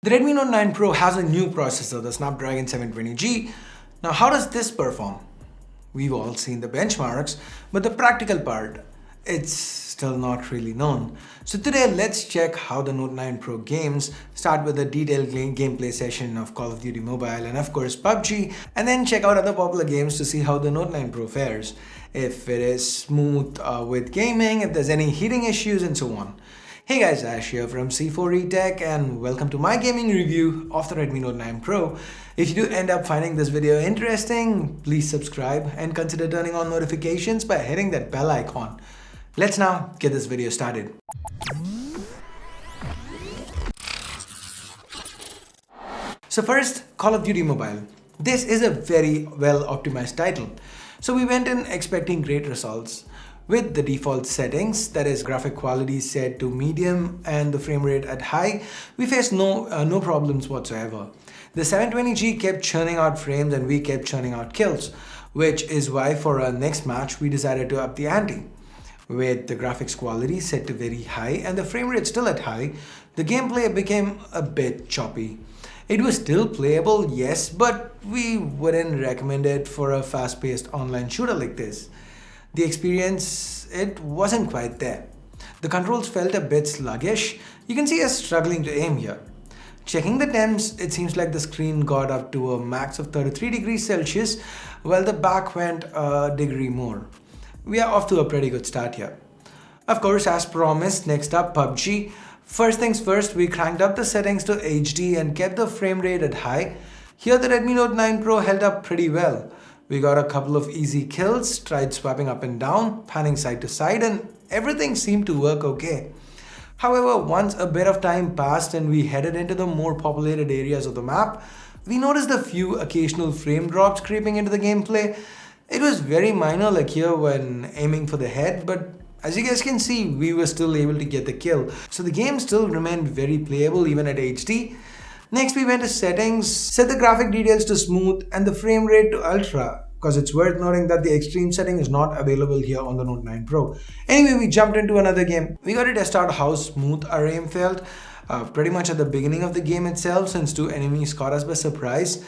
The Redmi Note 9 Pro has a new processor, the Snapdragon 720G. Now, how does this perform? We've all seen the benchmarks, but the practical part, it's still not really known. So today, let's check how the Note 9 Pro games, start with a detailed gameplay session of Call of Duty Mobile and of course PUBG, and then check out other popular games to see how the Note 9 Pro fares. If it is smooth with gaming, if there's any heating issues and so on. Hey guys, Ash here from C4E Tech and welcome to my gaming review of the Redmi Note 9 Pro. If you do end up finding this video interesting, please subscribe and consider turning on notifications by hitting that bell icon. Let's now get this video started. So first, Call of Duty Mobile. This is a very well optimized title. So we went in expecting great results. With the default settings, that is graphic quality set to medium and the frame rate at high, we faced no problems whatsoever. The 720G kept churning out frames and we kept churning out kills, which is why for our next match we decided to up the ante. With the graphics quality set to very high and the frame rate still at high, the gameplay became a bit choppy. It was still playable, yes, but we wouldn't recommend it for a fast-paced online shooter like this. The experience, it wasn't quite there. The controls felt a bit sluggish. You can see us struggling to aim here. Checking the temps, it seems like the screen got up to a max of 33 degrees Celsius, while the back went a degree more. We are off to a pretty good start here. Of course, as promised, next up PUBG. First things first, we cranked up the settings to HD and kept the frame rate at high. Here the Redmi Note 9 Pro held up pretty well. We got a couple of easy kills, tried swapping up and down, panning side to side, and everything seemed to work okay. However, once a bit of time passed and we headed into the more populated areas of the map, we noticed a few occasional frame drops creeping into the gameplay. It was very minor like here when aiming for the head, but as you guys can see, we were still able to get the kill. So the game still remained very playable even at HD. Next we went to settings, set the graphic details to smooth and the frame rate to ultra, because it's worth noting that the extreme setting is not available here on the Note 9 Pro. Anyway, we jumped into another game. We got to test out how smooth our aim felt pretty much at the beginning of the game itself, since two enemies caught us by surprise.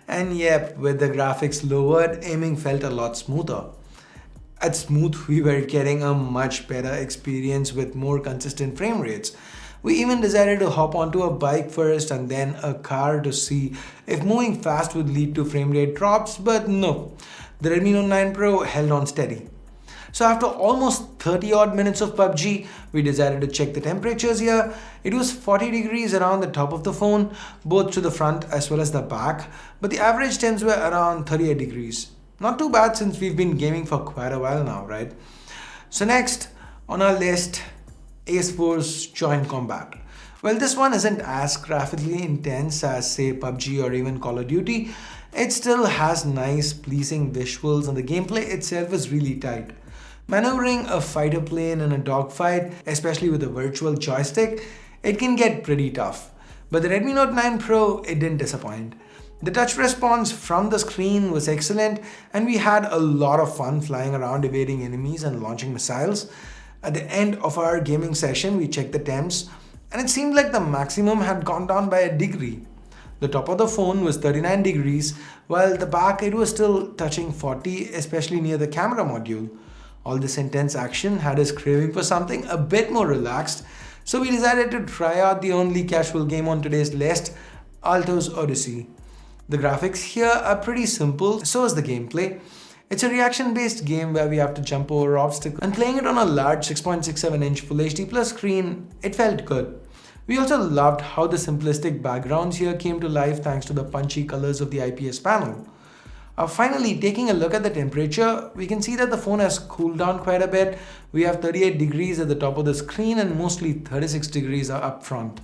And yep, with the graphics lowered, aiming felt a lot smoother. At smooth, we were getting a much better experience with more consistent frame rates. We even decided to hop onto a bike first and then a car to see if moving fast would lead to frame rate drops, but no, the Redmi Note 9 Pro held on steady. So after almost 30 odd minutes of PUBG, we decided to check the temperatures here. It was 40 degrees around the top of the phone, both to the front as well as the back, but the average temps were around 38 degrees. Not too bad since we've been gaming for quite a while now, right? So next on our list, Ace Force Joint Combat. Well, this one isn't as graphically intense as say PUBG or even Call of Duty. It still has nice pleasing visuals and the gameplay itself is really tight. Maneuvering a fighter plane in a dogfight, especially with a virtual joystick, it can get pretty tough. But the Redmi Note 9 Pro, it didn't disappoint. The touch response from the screen was excellent and we had a lot of fun flying around evading enemies and launching missiles. At the end of our gaming session, we checked the temps and it seemed like the maximum had gone down by a degree. The top of the phone was 39 degrees, while the back it was still touching 40, especially near the camera module. All this intense action had us craving for something a bit more relaxed, so we decided to try out the only casual game on today's list, That Odyssey. The graphics here are pretty simple, so is the gameplay. It's a reaction-based game where we have to jump over obstacles, and playing it on a large 6.67-inch Full HD Plus screen, it felt good. We also loved how the simplistic backgrounds here came to life thanks to the punchy colors of the IPS panel. Finally, taking a look at the temperature, we can see that the phone has cooled down quite a bit. We have 38 degrees at the top of the screen and mostly 36 degrees are up front.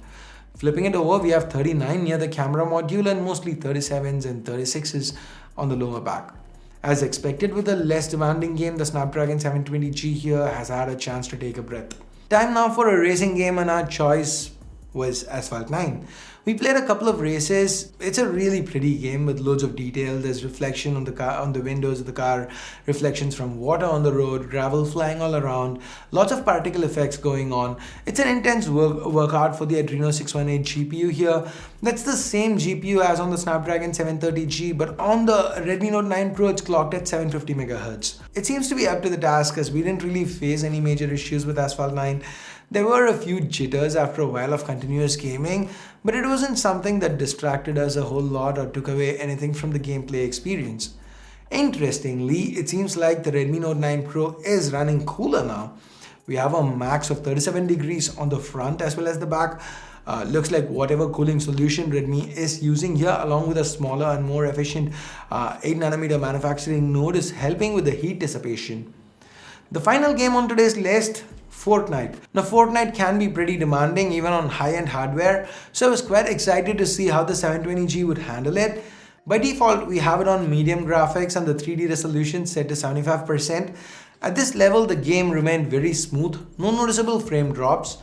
Flipping it over, we have 39 near the camera module and mostly 37s and 36s on the lower back. As expected with a less demanding game, the Snapdragon 720G here has had a chance to take a breath. Time now for a racing game and our choice, was Asphalt 9. We played a couple of races. It's a really pretty game with loads of detail. There's reflection on the car, on the windows of the car, reflections from water on the road, gravel flying all around, lots of particle effects going on. It's an intense workout for the Adreno 618 GPU here. That's the same GPU as on the Snapdragon 730G, but on the Redmi Note 9 Pro it's clocked at 750 MHz. It seems to be up to the task as we didn't really face any major issues with Asphalt 9. There were a few jitters after a while of continuous gaming, but it wasn't something that distracted us a whole lot or took away anything from the gameplay experience. Interestingly, it seems like the Redmi Note 9 Pro is running cooler now. We have a max of 37 degrees on the front as well as the back. Looks like whatever cooling solution Redmi is using here, along with a smaller and more efficient 8nm manufacturing node, is helping with the heat dissipation. The final game on today's list, Fortnite. Now Fortnite can be pretty demanding even on high-end hardware, so I was quite excited to see how the 720G would handle it. By default, we have it on medium graphics and the 3D resolution set to 75%. At this level, the game remained very smooth, no noticeable frame drops.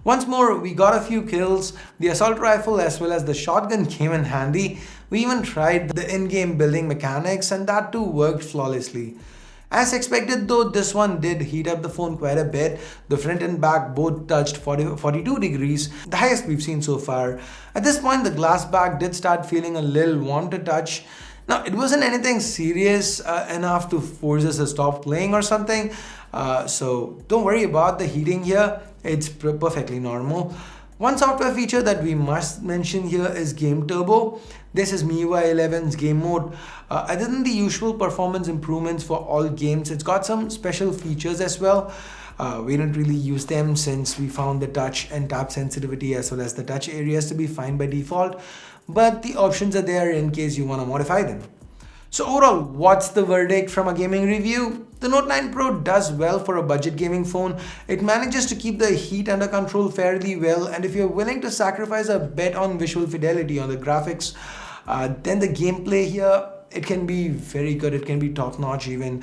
Once more, we got a few kills. The assault rifle as well as the shotgun came in handy. We even tried the in-game building mechanics and that too worked flawlessly. As expected though, this one did heat up the phone quite a bit. The front and back both touched 42 degrees, the highest we've seen so far. At this point, the glass back did start feeling a little warm to touch. Now, it wasn't anything serious enough to force us to stop playing or something. So don't worry about the heating here. It's perfectly normal. One software feature that we must mention here is Game Turbo. This is MIUI 11's game mode. Other than the usual performance improvements for all games, it's got some special features as well. We didn't really use them since we found the touch and tap sensitivity as well as the touch areas to be fine by default, but the options are there in case you want to modify them. So overall, what's the verdict from a gaming review? The Note 9 Pro does well for a budget gaming phone. It manages to keep the heat under control fairly well, and if you're willing to sacrifice a bit on visual fidelity on the graphics, then the gameplay here, it can be very good. It can be top-notch even.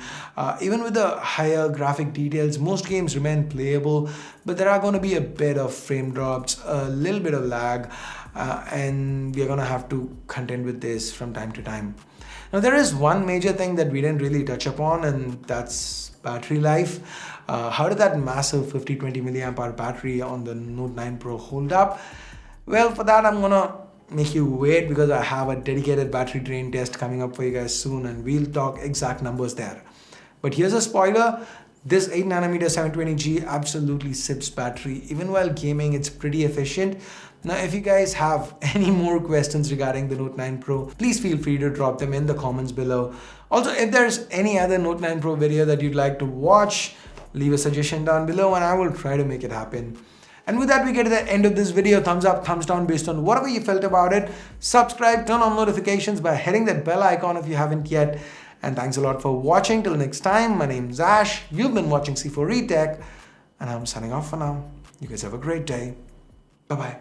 Even with the higher graphic details, most games remain playable, but there are going to be a bit of frame drops, a little bit of lag, and we're going to have to contend with this from time to time. Now there is one major thing that we didn't really touch upon, and that's battery life. How did that massive 50-20 milliamp hour battery on the Note 9 Pro hold up? Well, for that I'm gonna make you wait because I have a dedicated battery drain test coming up for you guys soon, and we'll talk exact numbers there. But here's a spoiler. This 8nm 720G absolutely sips battery. Even while gaming, it's pretty efficient. Now, if you guys have any more questions regarding the Note 9 Pro, please feel free to drop them in the comments below. Also, if there's any other Note 9 Pro video that you'd like to watch, leave a suggestion down below and I will try to make it happen. And with that, we get to the end of this video. Thumbs up, thumbs down based on whatever you felt about it. Subscribe, turn on notifications by hitting that bell icon if you haven't yet. And thanks a lot for watching. Till next time, my name's Ash. You've been watching C4 Retech, and I'm signing off for now. You guys have a great day. Bye-bye.